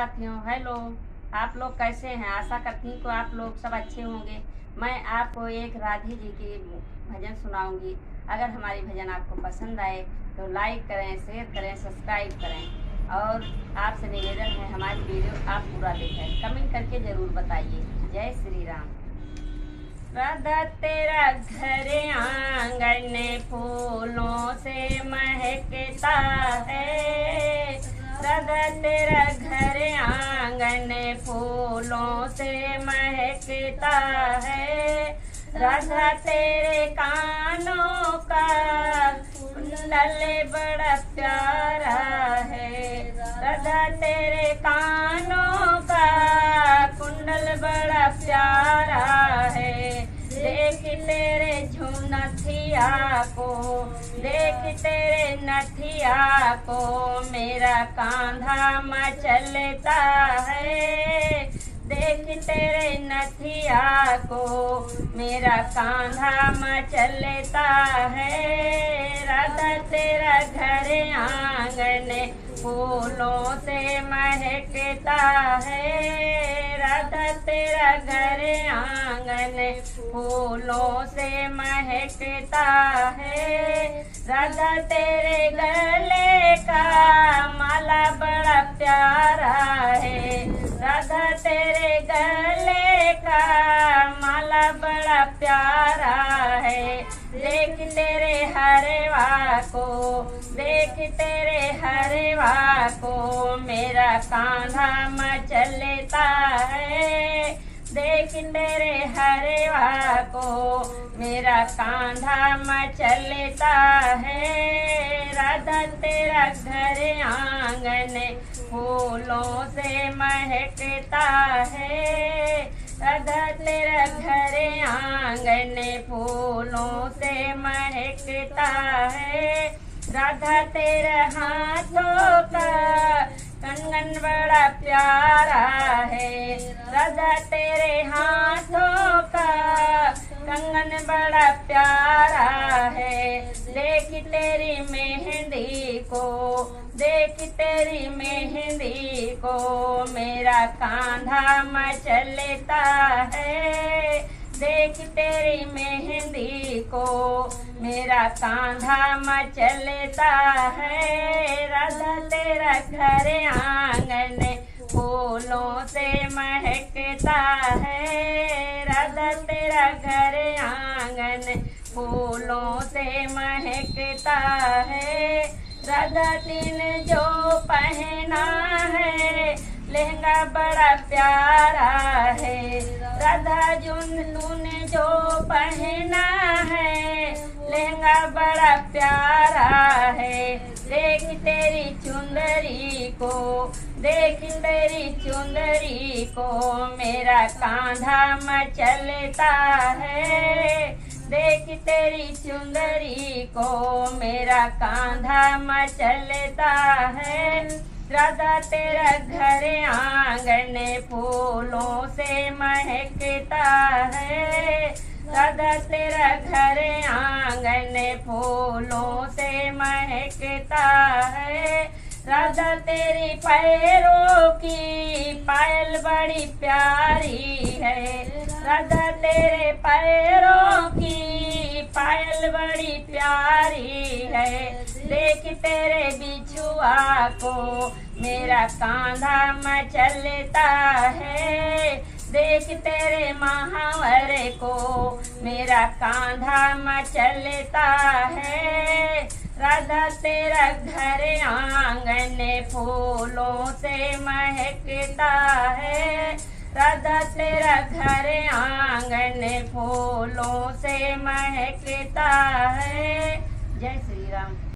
साथियों, हेलो। आप लोग कैसे हैं? आशा करती हूँ कि आप लोग सब अच्छे होंगे। मैं आपको एक राधे जी की भजन सुनाऊंगी। अगर हमारी भजन आपको पसंद आए तो लाइक करें, शेयर करें, सब्सक्राइब करें और आपसे निवेदन है हमारी वीडियो आप पूरा देखें। कमेंट करके ज़रूर बताइए। जय श्री राम। राधा तेरा घर आंगन फूलों से महकता है। राधा तेरा घर आंगन फूलों से महकता है। राधा तेरे कानों का कुंडल बड़ा प्यारा है। राधा तेरे कानों का कुंडल बड़ा प्यारा है। देख तेरे झुनथिया को, देख तेरे नथिया को, मेरा कांधा मचलता है। देख तेरे नथिया को, मेरा कांधा मचलता है। राधा तेरा घर आंगन फूलों से महकता है। राधा तेरा घर आंगन फूलों से महकता है। राधा तेरे गले का माला बड़ा प्यारा है। राधा तेरे गले का माला बड़ा प्यारा है। देख तेरे हरवा को, देख तेरे हरवा को, मेरा कांधा मचलता है। देख तेरे हरवा को, मेरा कांधा मचलता है। राधा तेरा घर आंगन फूलों से महकता है। राधा तेरा घर आंगन फूलों से महकता है। राधा तेरे हाथों का कंगन बड़ा प्यारा है। राधा तेरे हाथों का कंगन बड़ा प्यारा है। देख तेरी मेहंदी को, देख तेरी मेहंदी को, मेरा कांधा मचलता है। देख तेरी मेहंदी को, मेरा कांधा मचलता है। राधा तेरा घर आंगन फूलों से महकता है। राधा तेरा घर आंगन फूलों से महकता है। राधा तीन जो पहना है लहंगा बड़ा प्यारा है। राधा तूने जो पहना है लहंगा बड़ा प्यारा है। देख तेरी चुंदरी को, देख तेरी चुंदरी को, मेरा कांधा मचलता है। देख तेरी चुंदरी को, मेरा कांधा मचलता है। राधा तेरा घर आंगन फूलों से महकता है। राधा तेरा घर आंगन फूलों से महकता है। राधा तेरी पैरों की पायल बड़ी प्यारी है। राधा तेरे पैरों की पायल बड़ी प्यारी है। देख तेरे बिछुआ को, मेरा कांधा मचलता है। देख तेरे महावर को, मेरा कांधा मचलता है। राधा तेरा घर आंगन फूलों से महकता है। राधा तेरा घर आंगन फूलों से महकता है। जय श्री राम।